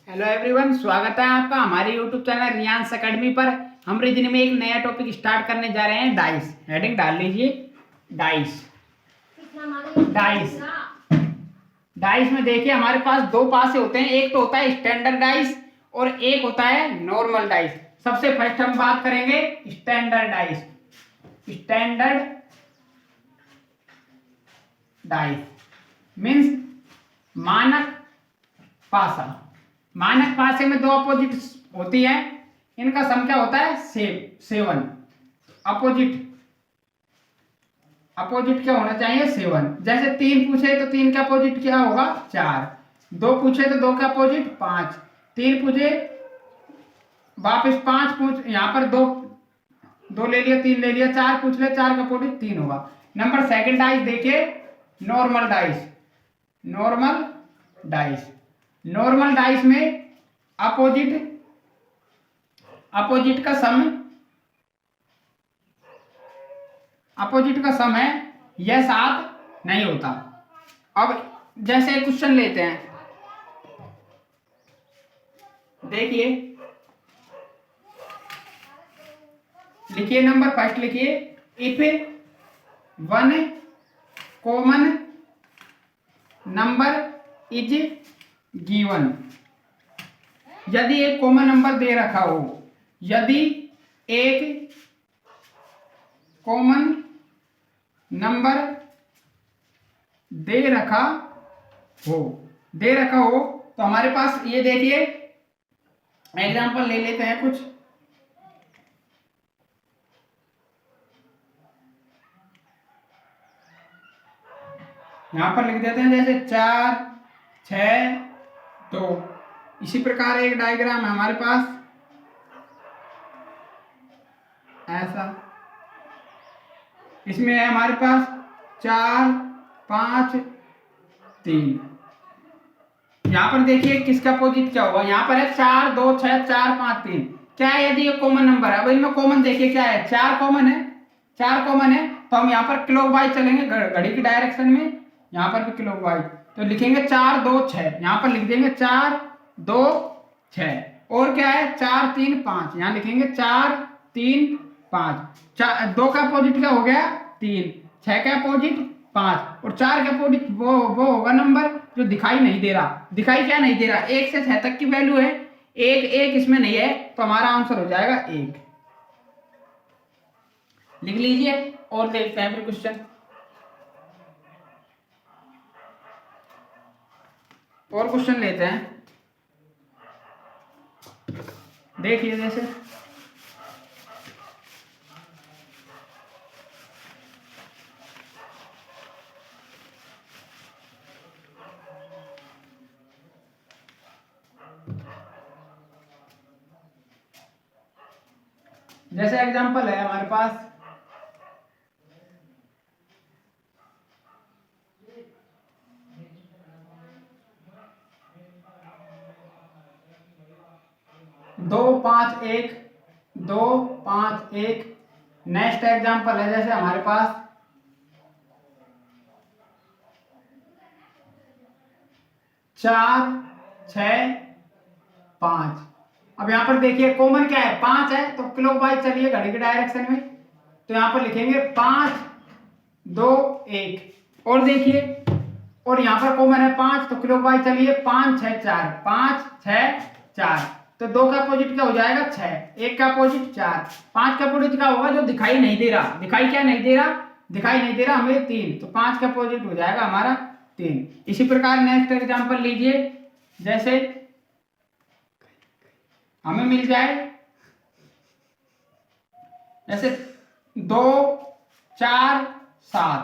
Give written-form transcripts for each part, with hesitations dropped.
Hello everyone, स्वागत है आपका हमारे यूट्यूब चैनल रियांस एकेडमी पर। हम रीजनिंग में एक नया टॉपिक स्टार्ट करने जा रहे हैं, डाइस। हेडिंग डाल लीजिए, डाइस। डाइस डाइस में देखिए हमारे पास दो पासे होते हैं, एक तो होता है स्टैंडर्ड डाइस और एक होता है नॉर्मल डाइस। सबसे फर्स्ट हम बात करेंगे standard dice. Standard dice means मानक पासा। मानक पासे में दो अपोजिट होती है, इनका सम क्या होता है? 7। अपोजिट क्या होना चाहिए? 7। जैसे 3 पूछे तो 3 का अपोजिट क्या होगा? 4। 2 पूछे तो 2 का अपोजिट 5। 3 पूछे वापस 5 पूछ, यहां पर 2 ले लिया, 3 ले लिया, 4 पूछ ले, 4 का अपोजिट 3 होगा। नंबर सेकंड डाइस देखिए, नॉर्मल डाइस। नॉर्मल डाइस में अपोजिट का सम है, यह 7 नहीं होता। अब जैसे क्वेश्चन लेते हैं, देखिए, लिखिए नंबर फर्स्ट, लिखिए if 1 common number is given. यदि एक कॉमन नंबर दे रखा हो, यदि एक कॉमन नंबर दे रखा हो तो हमारे पास ये देखिए एग्जांपल ले लेते हैं कुछ। यहां पर लिख देते हैं जैसे 4, 6, 2। इसी प्रकार एक डायग्राम है हमारे पास ऐसा। इसमें है हमारे पास 4, 5, 3। यहां पर देखिए किसका अपोजिट क्या होगा। यहां पर है 4, 2, 6, 4, 5, 3। क्या है? यदि ये कॉमन नंबर है, अब इनमें कॉमन देखिए क्या है? 4 कॉमन है। 4 कॉमन है तो हम यहाँ पर क्लॉकवाइज चलेंगे, घड़ी की डायरेक्शन में। यहाँ पर भी क्लॉकवाइज, तो लिखेंगे 4, 2, 6। यहाँ पर लिख देंगे 4, 2, 6। और क्या है? 4, 3, 5। यहाँ लिखेंगे 4, 3, 5। 2 का अपोजिट क्या हो गया? 3। 6 का अपोजिट 5 और 4 का अपोजिट वो होगा नंबर जो दिखाई नहीं दे रहा। दिखाई क्या नहीं दे रहा? 1 से 6 तक की वैल्यू है, एक इसमें नहीं है, तो हमारा आंसर हो जाएगा 1। लिख लीजिए और देखते हैं फिर क्वेश्चन। और क्वेश्चन लेते हैं, देखिए जैसे एग्जांपल है हमारे पास, दो पांच एक 2, 5, 1। नेक्स्ट एग्जांपल है जैसे हमारे पास 4, 6, 5। अब यहां पर देखिए कॉमन क्या है? 5 है, तो क्लॉकवाइज चलिए घड़ी की डायरेक्शन में, तो यहां पर लिखेंगे 5, 2, 1। और देखिए, और यहां पर कॉमन है 5, तो क्लॉकवाइज चलिए 5, 6, 4। 5, 6, 4। तो 2 का अपोजिट क्या हो जाएगा? 6। 1 का अपोजिट 4। 5 का अपोजिट क्या होगा? जो दिखाई नहीं दे रहा। दिखाई क्या नहीं दे रहा? दिखाई नहीं दे रहा हमें 3, तो 5 का अपोजिट हो जाएगा हमारा 3। इसी प्रकार नेक्स्ट एग्जांपल लीजिए, जैसे हमें मिल जाए जैसे 2, 4, 7।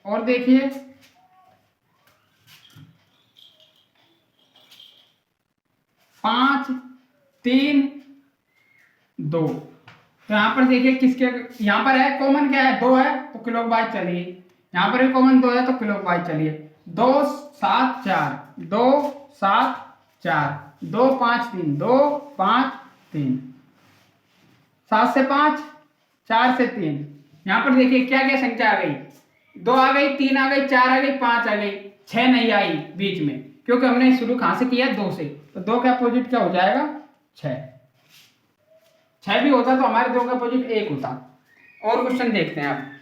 और देखिए 5, 3, 2। तो यहां पर देखिए किसके, यहां पर है कॉमन क्या है? 2 है, तो क्लॉकवाइज चलिए। यहां पर भी कॉमन 2 है, तो क्लॉकवाइज चलिए। 2, 7, 4। 2, 7, 4। 2, 5, 3। 2, 5, 3। 7 से 5, 4 से 3। यहां पर देखिए क्या क्या संख्या आ गई? 2 आ गई, 3 आ गई, 4 आ गई, 5 आ गई, 6 नहीं आई बीच में। क्योंकि हमने शुरू कहां से किया, 2 से, तो 2 का अपोजिट क्या हो जाएगा, 6। 6 भी होता तो हमारे 2 का अपोजिट 1 होता। और क्वेश्चन देखते हैं आप।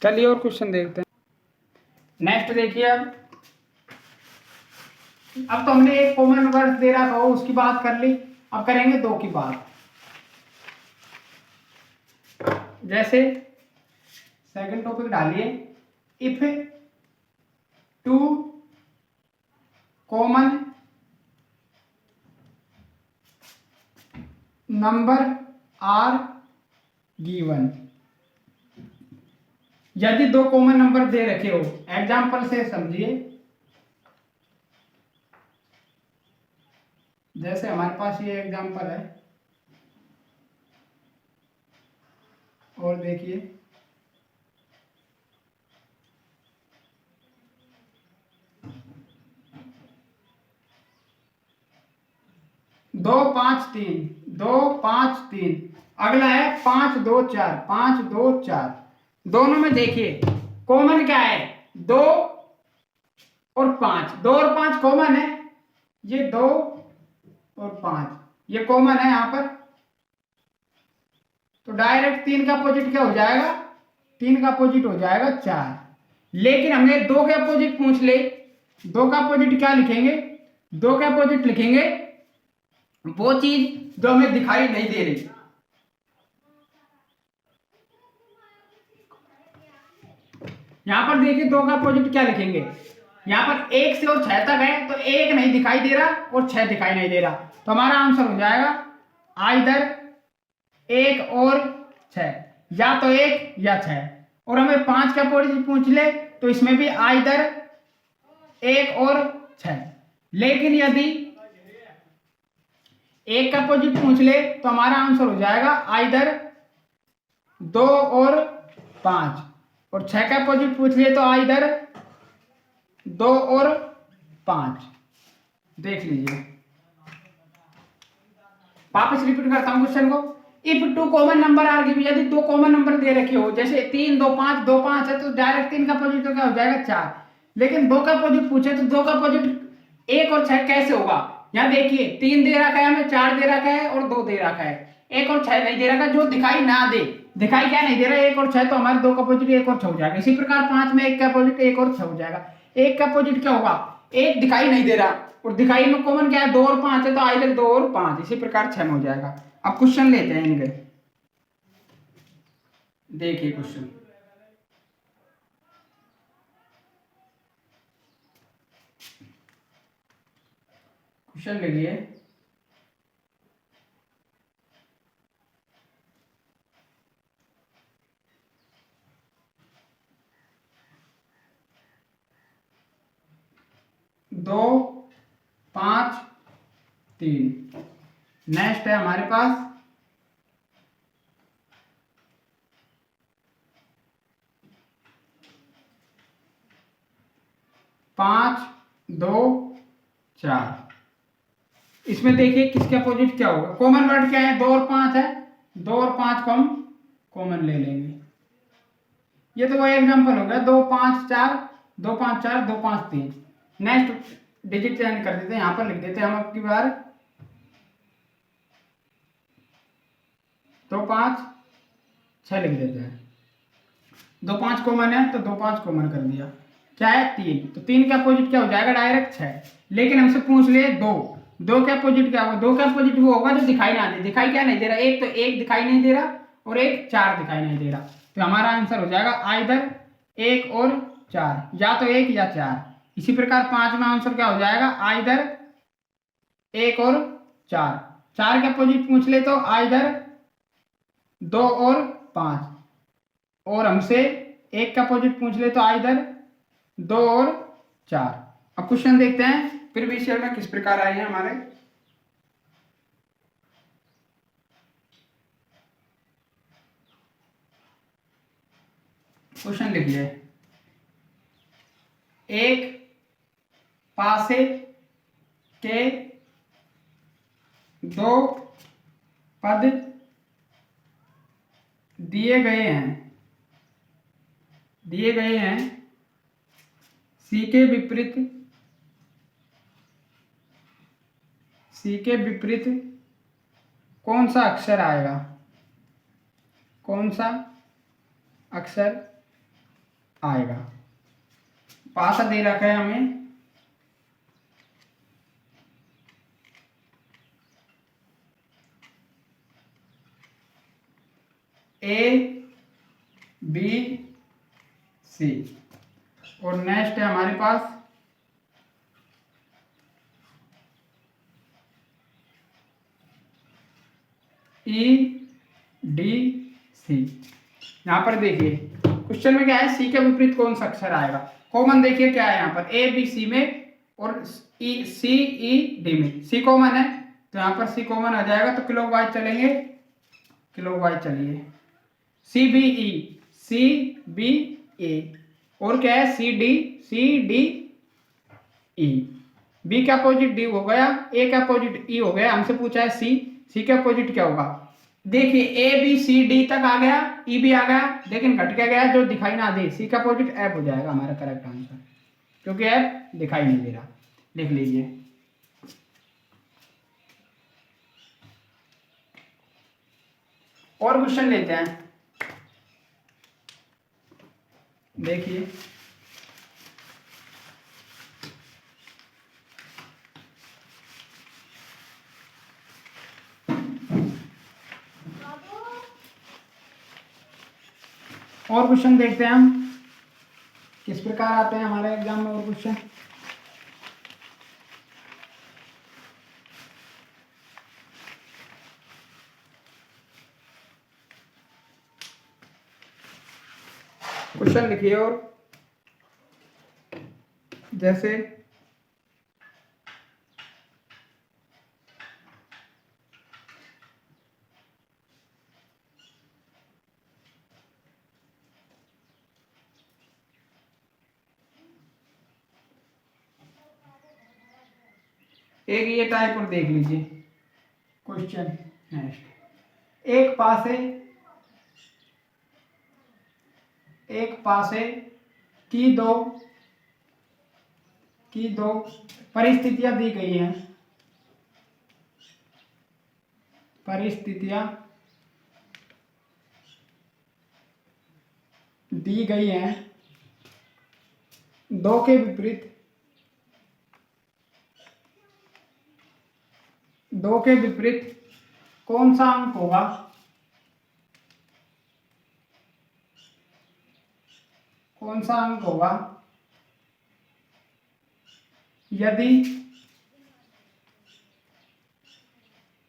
चलिए और क्वेश्चन देखते हैं। नेक्स्ट देखिए अब तो हमने एक कॉमन नंबर दे रहा था उसकी बात कर ली, अब करेंगे 2 की बात। जैसे सेकंड टॉपिक डालिए, if 2 common number are given. यदि 2 कॉमन नंबर दे रखे हो, एग्जाम्पल से समझिए। जैसे हमारे पास ये एग्जाम्पल है, और देखिए 2 5 3, 2 5 3। अगला है 5 2 4, 5 2 4। दोनों में देखिए कॉमन क्या है, 2 और 5। 2 और 5 कॉमन है, ये 2 और 5 ये कॉमन है यहां पर। तो डायरेक्ट 3 का अपोजिट क्या हो जाएगा, 3 का अपोजिट हो जाएगा 4। लेकिन हमने 2 के अपोजिट पूछ ले, 2 का अपोजिट क्या लिखेंगे, 2 के अपोजिट लिखेंगे वो चीज जो हमें दिखाई नहीं दे रही। यहां पर देखिए 2 का अपोजिट क्या लिखेंगे, यहां पर 1 से और 6 तक है, तो 1 नहीं दिखाई दे रहा और 6 दिखाई नहीं दे रहा, तो हमारा आंसर हो जाएगा आइदर 1 और 6, या तो 1 या 6। और हमें 5 का अपोजिट पूछ ले तो इसमें भी आइदर 1 और 6। लेकिन यदि 1 का अपोजिट पूछ ले तो हमारा आंसर हो जाएगा आइदर 2 और 5। और 6 का अपोजिट पूछ ले तो आइदर 2 और 5। देख लीजिए, वापस रिपीट करता हूं क्वेश्चन को। If 2 common number are given, यदि 2 कॉमन नंबर दे रखे हो, जैसे 3 2 5, 2 5 है, तो डायरेक्ट 3 का अपोजिट तो क्या हो जाएगा 4। लेकिन 2 का अपोजिट पूछे तो 2 का अपोजिट 1 और 6 कैसे होगा। यहाँ देखिए 3 दे रखा है हमें, 4 दे रखा है और 2 दे रखा है, 1 और 6 नहीं दे रखा, जो दिखाई ना दे। दिखाई क्या नहीं दे रहा, 1 और 6, तो हमारे 2 का अपोजिट 1 और 6 हो जाएगा। इसी प्रकार 5 में 1 का अपोजिट 1 और 6 हो जाएगा। 1 का अपोजिट क्या होगा, 1 दिखाई नहीं दे रहा, और दिखाई में कॉमन क्या है, 2 और 5 है, तो आइदर 2 और 5। इसी प्रकार 6 में हो जाएगा। अब क्वेश्चन लेते हैं इनके, देखिए क्वेश्चन। क्वेश्चन लिखिए, दो 5 3। नेक्स्ट है हमारे पास 5 2 4। इसमें देखिए किसके अपोजिट क्या होगा, कॉमन वर्ड क्या है, 2 और 5 है, 2 और 5 को हम कॉमन ले लेंगे। ये तो वही एग्जांपल हो गया, 2 5 4, 2 5 4, 2 5 3। नेक्स्ट डिजिट चेंज कर देते हैं, यहां पर लिख देते हैं हम अब की बार 2 5 6 लिख देते हैं। 2 5 कॉमन है तो 2 5 कॉमन कर दिया, क्या है 3, तो 3 का अपोजिट क्या हो जाएगा, डायरेक्ट 6। लेकिन हमसे पूछ ले 2, 2 का अपोजिट क्या होगा, 2 का अपोजिट वो होगा जो दिखाई ना दे। दिखाई क्या नहीं दे रहा, एक तो 1 दिखाई नहीं दे रहा और एक 4 दिखाई नहीं दे रहा, तो हमारा आंसर हो जाएगा आइदर 1 और 4, या तो 1 या 4। इसी प्रकार 5 में आंसर क्या हो जाएगा, आइदर 1 और 4। 4 के अपोजिट पूछ ले तो आइदर 2 और 5, और हमसे 1 का अपोजिट पूछ ले तो आइदर 2 और 4। अब क्वेश्चन देखते हैं प्रीवियस ईयर में किस प्रकार आए हैं हमारे। क्वेश्चन लिखिए, एक पासे के 2 पद दिए गए हैं, दिए गए हैं सी के विपरीत कौन सा अक्षर आएगा, कौन सा अक्षर आएगा। पासा दे रखा है हमें ए बी सी, और नेक्स्ट है हमारे पास ई डी सी। यहां पर देखिए क्वेश्चन में क्या है, सी के विपरीत कौन सा अक्षर आएगा। कॉमन देखिए क्या है यहाँ पर, ए बी सी में और ई सी ई डी में सी कॉमन है, तो यहाँ पर सी कॉमन आ जाएगा, तो क्लॉकवाइज चलेंगे, क्लॉकवाइज चलिए। सी बी ए, और क्या है सी डी ई। बी का अपोजिट डी हो गया, ए का अपोजिट ई हो गया, हमसे पूछा है सी का अपोजिट क्या होगा। देखिए ए बी सी डी तक आ गया, ई भी आ गया, लेकिन घट क्या गया, जो दिखाई ना दे, सी का अपोजिट एफ हो जाएगा हमारा करेक्ट आंसर, क्योंकि एफ दिखाई नहीं दे रहा। लिख लीजिए। और क्वेश्चन लेते हैं, देखिए और क्वेश्चन देखते हैं हम किस प्रकार आते हैं हमारे एग्जाम में। और क्वेश्चन लिखिए, और जैसे एक ये टाइप और देख लीजिए क्वेश्चन। नेक्स्ट, एक पासे की दो परिस्थितियां दी गई हैं, परिस्थितियां दी गई हैं, दो के विपरीत कौन सा अंक होगा, कौन सा अंक होगा यदि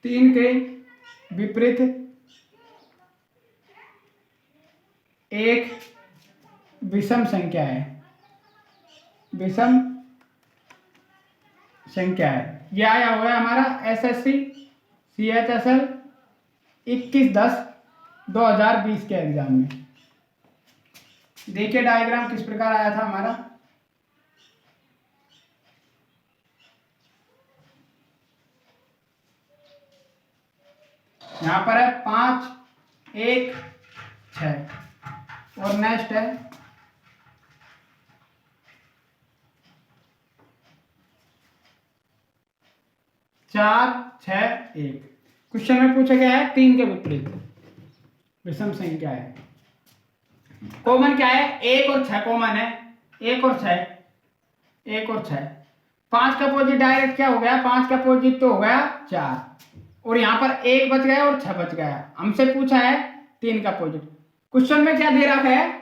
3 के विपरीत एक विषम संख्या है, विषम संख्या है। यह आया हुआ है हमारा एसएससी CHSL 21/10/2020 के एग्जाम में। देखिए डायग्राम किस प्रकार आया था हमारा। यहां पर है 5 1 6, और नेक्स्ट है 4 6 1। क्वेश्चन में पूछा गया है 3 के विपरीत विषम संख्या है। कॉमन क्या है, 1 और 6 कॉमन है, 1 और 6, 1 और 6। 5 का अपोजिट डायरेक्ट क्या हो गया, 5 का अपोजिट तो हो गया 4, और यहाँ पर 1 बच गया और 6 बच गया। हमसे पूछा है 3 का अपोजिट। क्वेश्चन में क्या दे रखा है,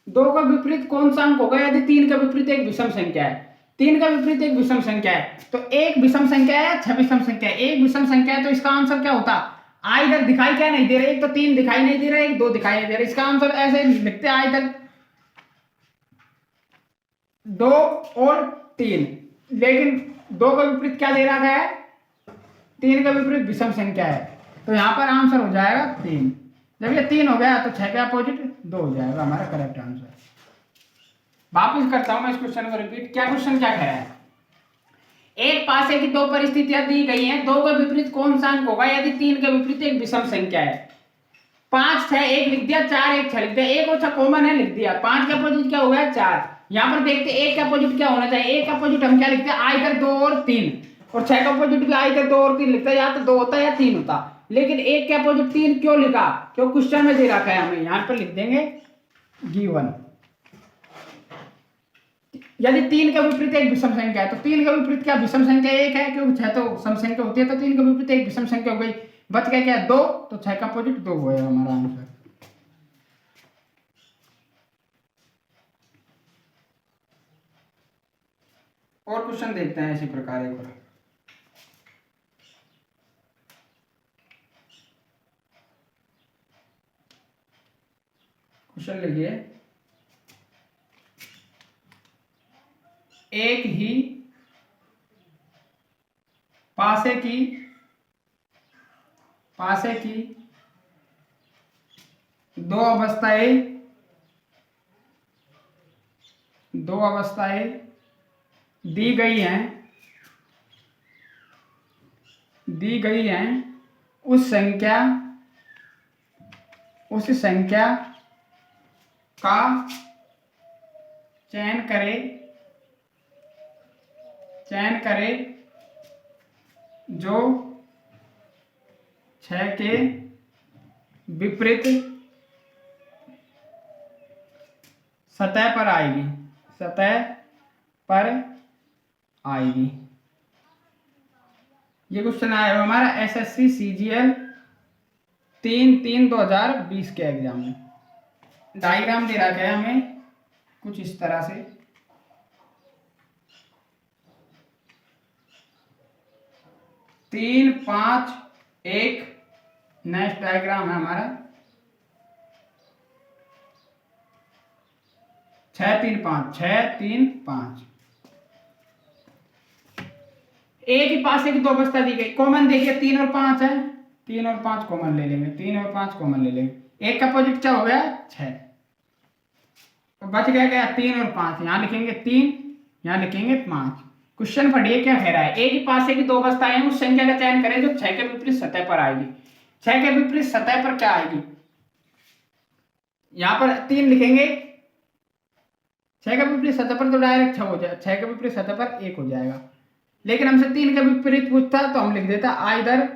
2 का विपरीत कौन सा अंक होगा यदि 3 का विपरीत एक विषम संख्या है। 3 का विपरीत एक विषम संख्या है, तो एक विषम संख्या है या 6 विषम संख्या है। एक विषम संख्या है तो इसका आंसर क्या होता, इधर दिखाई क्या नहीं दे रहा, एक तो 3 दिखाई नहीं दे रहा, एक 2 दिखाई नहीं दे रहा। इसका आंसर ऐसे लिखते हैं इधर 2 और 3, लेकिन 2 का विपरीत क्या दे रखा है, 3 का विपरीत विषम संख्या है, तो यहाँ पर आंसर हो जाएगा 3। जब ये 3 हो गया तो 6 का अपोजिट 2 हो जाएगा हमारा करेक्ट आंसर। वापिस करता हूं मैं इस क्वेश्चन को रिपीट। क्या क्वेश्चन क्या कह रहा है, एक पासे की 2 परिस्थितियां दी गई हैं, 2 का विपरीत कौन सा अंक होगा यदि 3 के विपरीत एक विषम संख्या है। 5 6 1 लिख दिया, 4 1 6 लिख दिया, 1 और 6 कॉमन है लिख दिया। 5 का अपोजिट क्या हो गया 4। यहाँ पर देखते 1 का अपोजिट क्या होना चाहिए, 1 का अपोजिट हम क्या लिखते हैं आइदर 2 और 3, और 6 का अपोजिट भी आइदर 2 और 3 लिखते हैं, या तो 2 होता या 3 होता। लेकिन 1 के अपोजिट 3 क्यों लिखा, क्यों क्वेश्चन में दे रखा है हमें, यहाँ पर लिख देंगे गिवन। यदि 3 का विपरीत एक विषम संख्या है तो 3 का विपरीत क्या विषम संख्या 1 है, क्योंकि 6 तो सम संख्या होती है, तो 3 का विपरीत एक विषम संख्या हो गई, बच गया क्या 2, तो 6 का अपोजिट 2 हो गया हमारा आंसर। और क्वेश्चन देखते हैं इसी प्रकार एक और। क्वेश्चन लिखिए, एक ही पासे की दो अवस्थाएं दी गई हैं, उस संख्या का चयन करे जो 6 के विपरीत सतह पर आएगी। ये क्वेश्चन आया है हमारा एसएससी सीजीएल 3/3/2020 के एग्जाम में। डायग्राम दे रखा है हमें कुछ इस तरह से, 3 5 1, नेक्स्ट डायग्राम है हमारा 6 3 5। एक ही पासे की दो अवस्था दी गई, कॉमन देखिए 3 और 5 है, 3 और 5 कॉमन ले लेंगे, 3 और 5 कॉमन ले लेंगे, एक का अपोजिट क्या हो गया 6, तो बच गया क्या 3 और 5, यहाँ लिखेंगे 3, यहाँ लिखेंगे 5। क्वेश्चन पढ़िए क्या कह रहा है, एक ही पासे की दो अवस्थाएं हैं, उस संख्या का चयन करें जो 6 के विपरीत सतह पर आएगी। 6 के विपरीत सतह पर क्या आएगी, यहाँ पर 3 लिखेंगे, 6 के विपरीत सतह पर तो डायरेक्ट 6 हो जाएगा, 6 के विपरीत सतह पर 1 हो जाएगा, लेकिन हमसे 3 के विपरीत पूछता तो हम लिख देता आइदर,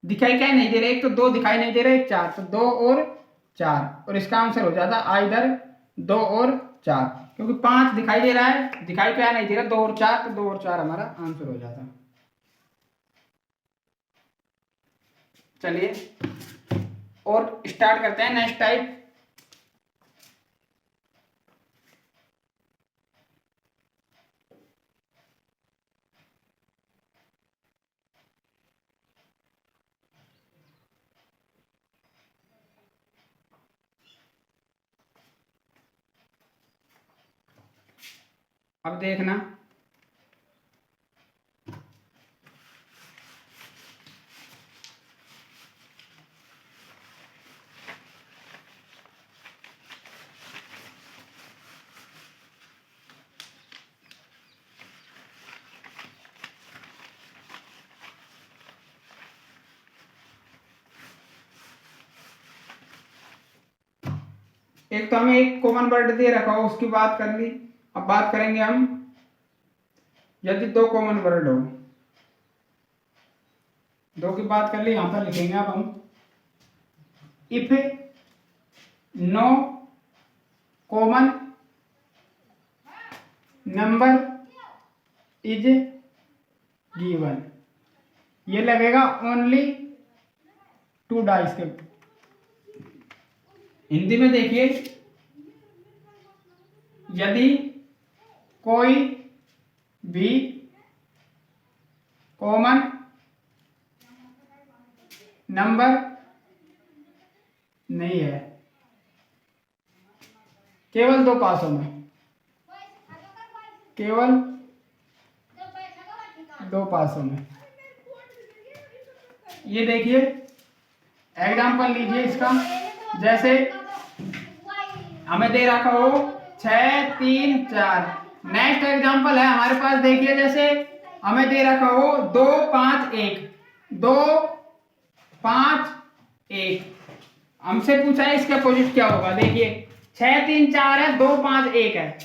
दिखाई क्या नहीं दे रहा, एक तो 2 दिखाई नहीं दे रहा, एक 4, तो 2 और 4, और इसका आंसर हो जाता आइदर 2 और 4, क्योंकि 5 दिखाई दे रहा है, दिखाई क्या नहीं दे रहा 2 और 4, तो 2 और 4 हमारा आंसर हो जाता। चलिए और स्टार्ट करते हैं नेक्स्ट टाइप। अब देखना, एक तो हमें एक कॉमन वर्ड दे रखा हो उसकी बात कर ली, अब बात करेंगे हम यदि 2 कॉमन वर्ड हो, 2 की बात कर ली, यहां पर लिखेंगे अब हम if no common number is given, ये लगेगा ओनली 2 डाइस के। हिंदी में देखिए, यदि कोई भी कॉमन नंबर नहीं है, केवल 2 पासों में, केवल 2 पासों में। ये देखिए एग्जाम्पल लीजिए इसका, जैसे हमें दे रखा हो 6 3 4। नेक्स्ट एग्जांपल है हमारे पास, देखिए जैसे हमें दे रखा हो 2 5 1, 2 5 1, हमसे पूछा है इसका अपोजिट क्या होगा। देखिए 6 3 4 है, 2 5 1 है,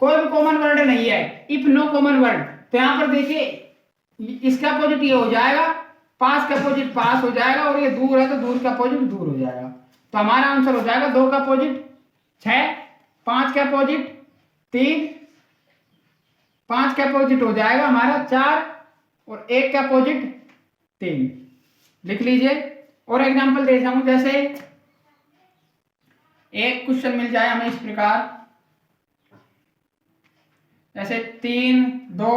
कोई भी कॉमन वर्ड नहीं है, इफ नो कॉमन वर्ड। तो यहाँ पर देखिए इसका अपोजिट ये हो जाएगा, पास का अपोजिट पास हो जाएगा, और ये दूर है तो दूर का अपोजिट दूर हो जाएगा। तो हमारा आंसर हो जाएगा 2 का अपोजिट 6, 5 का अपोजिट 3, 5 का अपोजिट हो जाएगा हमारा 4, और 1 का अपोजिट 3। लिख लीजिए। और एग्जांपल देता हूं, जैसे एक क्वेश्चन मिल जाए हमें इस प्रकार, जैसे 3 2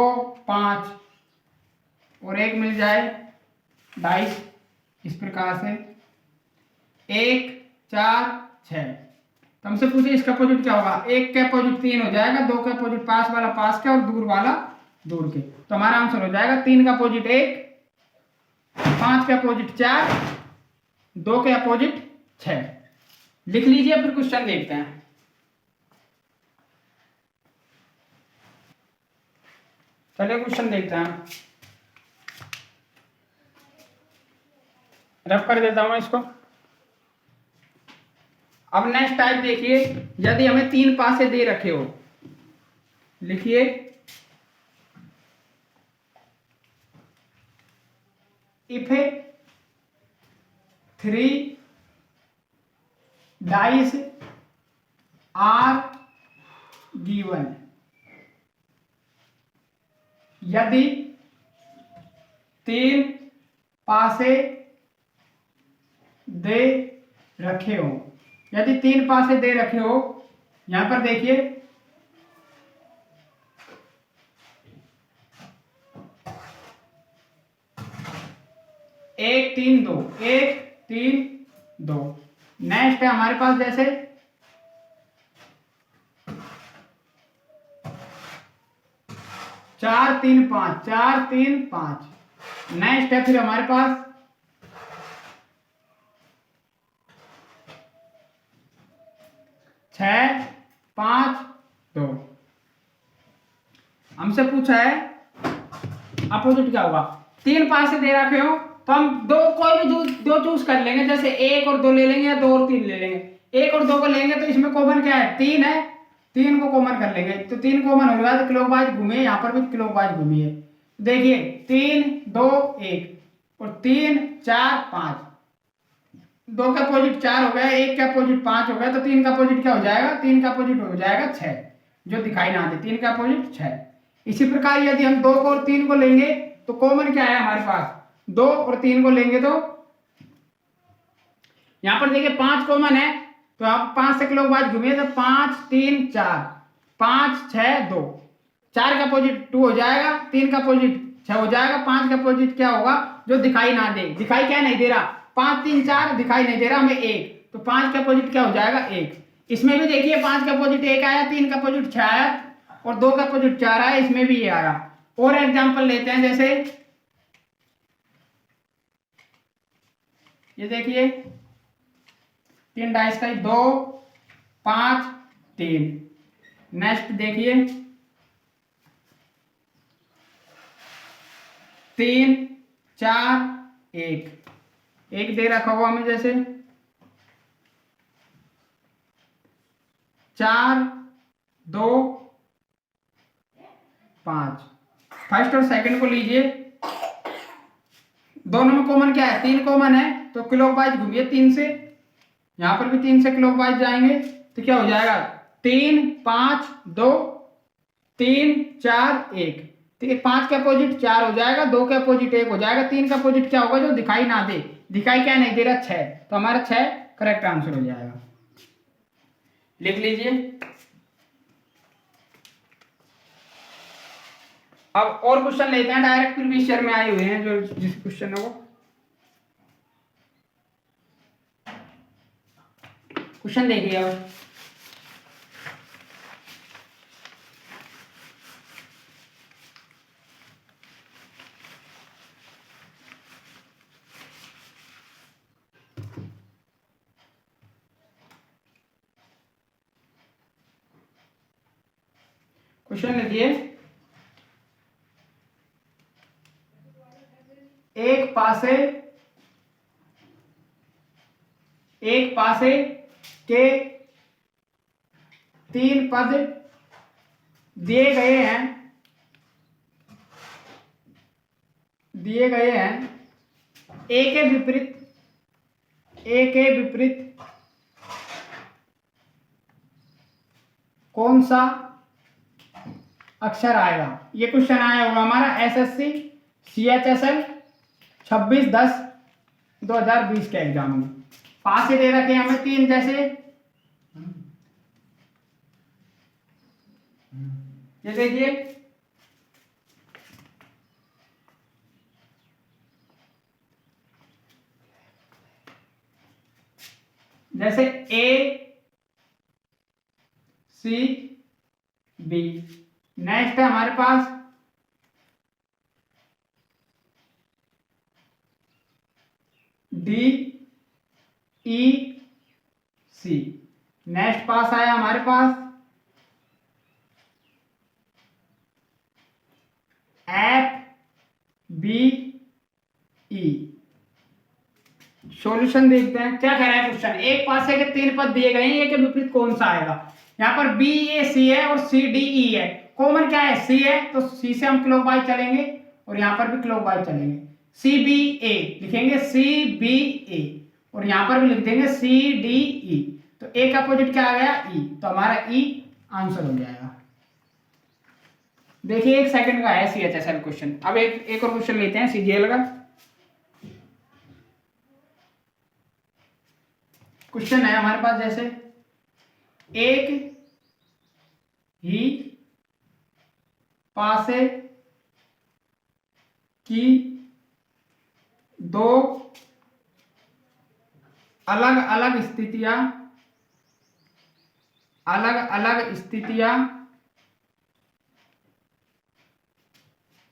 5, और एक मिल जाए 22 इस प्रकार से, 1 4 6। तो हमसे पूछे इसका अपोजिट क्या होगा। 1 का अपोजिट 3 हो जाएगा, 2 का अपोजिट पास वाला पास के और दूर वाला दूर के। तो हमारा आंसर हो जाएगा 3 का अपोजिट 1, 5 का अपोजिट 4, 2 के अपोजिट 6। लिख लीजिए, फिर क्वेश्चन देखते हैं। चलिए क्वेश्चन देखते हैं, रफ कर देता हूं इसको। अब नेक्स्ट टाइप देखिए, यदि हमें 3 पासे दे रखे हो, लिखिए इफ 3 dice are given, यदि 3 पासे दे रखे हो, यदि 3 पासे दे रखे हो, यहां पर देखिए 1 3 2, 1 3 2। नेक्स्ट है हमारे पास जैसे 4 3 5, 4 3 5। नेक्स्ट है फिर हमारे पास 6 5 2। हमसे पूछा है अपोजिट क्या होगा। 3 पासे दे रखे हो तो हम कोई भी दो चूज कर लेंगे, जैसे 1 और 2 ले लेंगे, या 2 और 3 ले लेंगे। 1 और 2 को लेंगे तो इसमें कॉमन क्या है, 3 है, 3 को कॉमन कर लेंगे। तो 3 कॉमन हो गया तो क्लॉकवाइज घूमिए, यहाँ पर भी क्लॉकवाइज घूमिए। देखिए 3 2 1 और 3 4 5, 2 का अपोजिट 4 हो गया, 1 का अपोजिट 5 हो गया, तो 3 का अपोजिट क्या हो जाएगा, 3 का अपोजिट हो जाएगा 6, जो दिखाई ना दे। 3 का अपोजिट 6। इसी प्रकार यदि हम 2 को और 3 को लेंगे तो कॉमन क्या है हमारे पास, 2 और 3 को लेंगे तो यहां पर देखिए 5 कॉमन है, तो आप 5 से क्लॉकवाइज घूमिए तो 5 3 4, 5 6 2। 4 का अपोजिट 2 हो जाएगा, 3 का अपोजिट 6 हो जाएगा, 5 का अपोजिट क्या होगा, जो दिखाई ना दे। दिखाई क्या नहीं दे रहा, 5 3 4 दिखाई नहीं दे रहा हमें 1, तो 5 का अपोजिट क्या हो जाएगा 1। इसमें भी देखिए 5 का अपोजिट 1 आया, 3 का अपोजिट 6 आया, और 2 का अपोजिट 4 आया, इसमें भी ये आया। और एग्जांपल लेते हैं, जैसे ये देखिए 3 डाइस का 2 5 3। नेक्स्ट देखिए 3 4 1 दे रखा हुआ हमें, जैसे 4 2 5। फर्स्ट और सेकंड को लीजिए, दोनों में कॉमन क्या है, 3 कॉमन है, तो क्लॉकवाइज घूमिए 3 से, यहां पर भी 3 से क्लॉकवाइज जाएंगे तो क्या हो जाएगा, 3 5 2 3 4 1। 5 का अपोजिट 4 हो जाएगा, 2 का अपोजिट 1 हो जाएगा, 3 का अपोजिट क्या होगा, जो दिखाई ना दे। दिखाई क्या नहीं दे रहा, 6, तो हमारा 6 करेक्ट आंसर हो जाएगा। लिख लीजिए। अब और क्वेश्चन लेते हैं, डायरेक्ट प्रीवियस ईयर में आए हुए हैं, जो जिस क्वेश्चन है वो क्वेश्चन देखिए। अब क्वेश्चन लिखिए, एक पासे एक पासे के 3 पद दिए गए हैं ए के विपरीत कौन सा अक्षर आएगा। ये क्वेश्चन आया होगा हमारा एसएससी CHSL 26/10/2020 के एग्जाम में। पास से दे रखे हैं हमें 3, जैसे ये देखिए जैसे ACB। नेक्स्ट है हमारे पास DEC। नेक्स्ट पास आया हमारे पास FBE। सॉल्यूशन देखते हैं क्या कह रहा है क्वेश्चन। एक पासे के 3 पद दिए गए हैं, ये के विपरीत कौन सा आएगा। यहाँ पर BAC है और CDE है। कॉमन क्या है, C है, तो C से हम क्लॉकवाइज चलेंगे और यहाँ पर भी क्लॉकवाइज चलेंगे। CBA लिखेंगे, CBA, और यहाँ पर भी लिख देंगे CDE। तो A का अपोजिट क्या आ गया, E, तो हमारा E आंसर हो जाएगा। देखिए 1 सेकंड का है CHSL क्वेश्चन। अब एक और क्वेश्चन लेते हैं CGL का। क्वेश्चन है हमारे पास जैसे एक ही पासे की 2 अलग अलग स्थितियां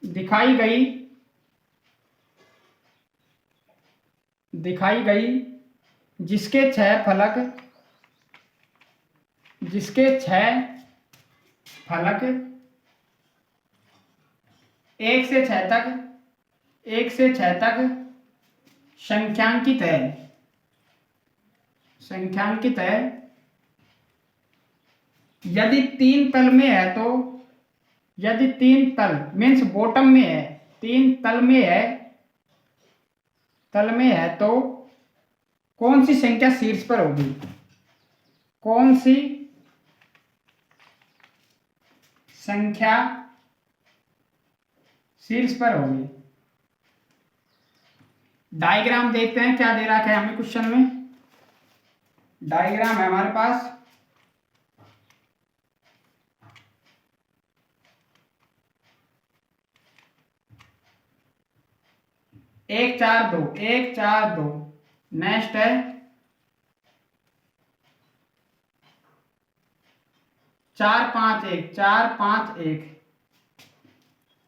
दिखाई गई जिसके 6 फलक 1 से 6 तक संख्यांकित है। यदि 3 तल में है तो, यदि 3 तल मीन्स बॉटम में है, 3 तल में है तो कौन सी संख्या शीर्ष पर होगी। कौन सी संख्या शीर्ष पर होगी। डायग्राम देखते हैं क्या दे रखा है हमें क्वेश्चन में। डायग्राम है हमारे पास एक 4 2 1 4 2। नेक्स्ट है 4 5 1 4 5 1।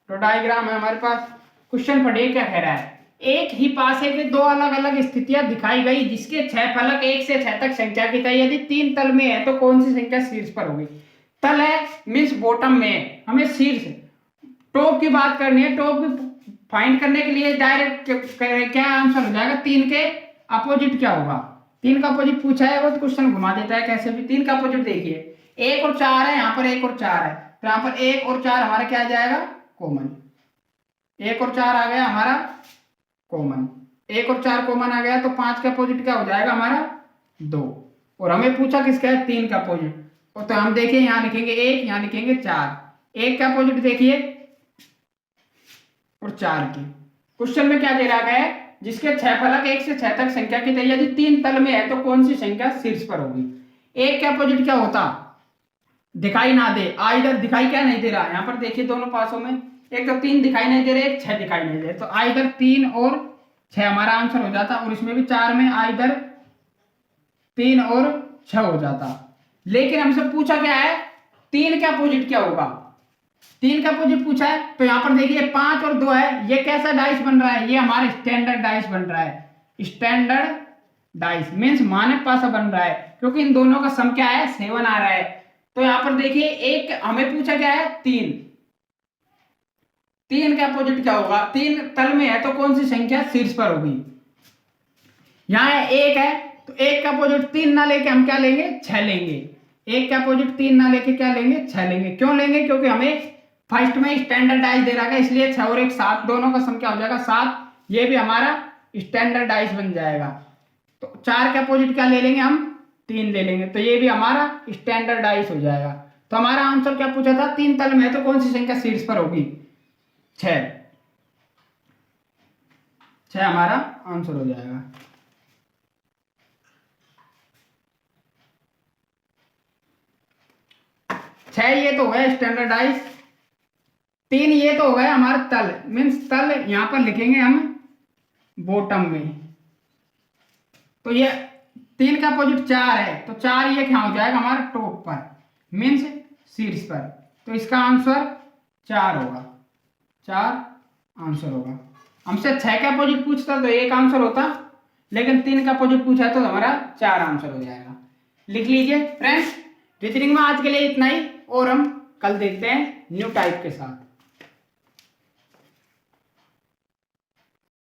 तो डायग्राम है हमारे पास। क्वेश्चन पढ़िए क्या कह रहा है। एक ही पासे के 2 अलग अलग स्थितियां दिखाई गई जिसके 6 फलक 1 से 6 तक संख्या की तय। यदि 3 तल में है तो कौन सी संख्या शीर्ष पर होगी। तल है मीन्स बॉटम में है, हमें शीर्ष टॉप की बात करनी है। टॉप की फाइंड करने के लिए डायरेक्ट क्या आंसर हो जाएगा, 3 के अपोजिट क्या होगा। 3 का अपोजिट पूछा है वो तो क्वेश्चन घुमा देता है कैसे भी। 3 का अपोजिट देखिए 1 और 4 है, यहाँ पर 1 और 4 है, तो यहाँ पर 1 और 4 हमारा क्या आ जाएगा, कॉमन। 1 और 4 आ गया हमारा कॉमन, 1 और 4 कॉमन आ गया, तो 5 का अपोजिट क्या हो जाएगा हमारा 2। और हमें पूछा किसका है, 3 का अपोजिट। तो हम देखिए यहाँ लिखेंगे 1, यहाँ लिखेंगे 4। 1 का अपोजिट देखिए और 4 की। क्वेश्चन में क्या दे रखा है, जिसके 6 फलक 1 से 6 तक संख्या की तय। यदि 3 तल में है तो कौन सी संख्या शीर्ष पर होगी। 1 के अपोजिट क्या होता, दिखाई ना दे। इधर दिखाई क्या नहीं दे रहा, यहाँ पर देखिए दोनों पासों में एक तो 3 दिखाई नहीं दे रहे, एक 6 दिखाई नहीं दे रहे, तो इधर 3 और 6 हमारा आंसर हो जाता। और इसमें भी 4 में इधर 3 और 6 हो जाता। लेकिन हमसे पूछा क्या है, 3 का अपोजिट क्या होगा। 3 का अपोजिट पूछा है, तो यहाँ पर देखिए 5 और 2 है, ये कैसा डाइस बन रहा है, ये हमारा स्टैंडर्ड डाइस बन रहा है। स्टैंडर्ड डाइस मीन्स मानक पासा बन रहा है, क्योंकि इन दोनों का सम क्या है, 7 आ रहा है। तो यहाँ पर देखिए एक हमें पूछा क्या है, 3 का अपोजिट क्या होगा। 3 तल में है तो कौन सी संख्या शीर्ष पर होगी। यहाँ 1 है, तो एक का अपोजिट 3 ना लेके हम क्या लेंगे, 6 लेंगे। एक का अपोजिट 3 ना लेके क्या लेंगे, 6 लेंगे। क्यों लेंगे, क्योंकि हमें फर्स्ट में स्टैंडर्डाइज दे रहा है, इसलिए 6 और 1 7, दोनों का सम क्या हो जाएगा 7, ये भी हमारा स्टैंडर्डाइज बन जाएगा। तो 4 के अपोजिट क्या ले लेंगे हम, 3 ले लेंगे, तो ये भी हमारा स्टैंडर्डाइज हो जाएगा। तो हमारा आंसर क्या पूछा था, 3 तल में तो कौन सी संख्या शीर्ष पर होगी, 6 हमारा आंसर हो जाएगा। छह ये तो हो गया स्टैंडर्डाइज, 3 ये तो हो गया हमारा तल, मीन्स तल यहां पर लिखेंगे हम बॉटम में। तो ये 3 का अपोजिट 4 है, तो 4 ये क्या हो जाएगा हमारा टॉप पर, मीन्स शीर्ष पर। तो इसका आंसर 4 होगा, 4 आंसर होगा। हमसे 6 का अपोजिट पूछता तो एक आंसर होता, लेकिन 3 का अपोजिट पूछा तो हमारा 4 आंसर हो जाएगा। लिख लीजिए फ्रेंड्स, रीजनिंग में आज के लिए इतना ही, और हम कल देखते हैं न्यू टाइप के साथ।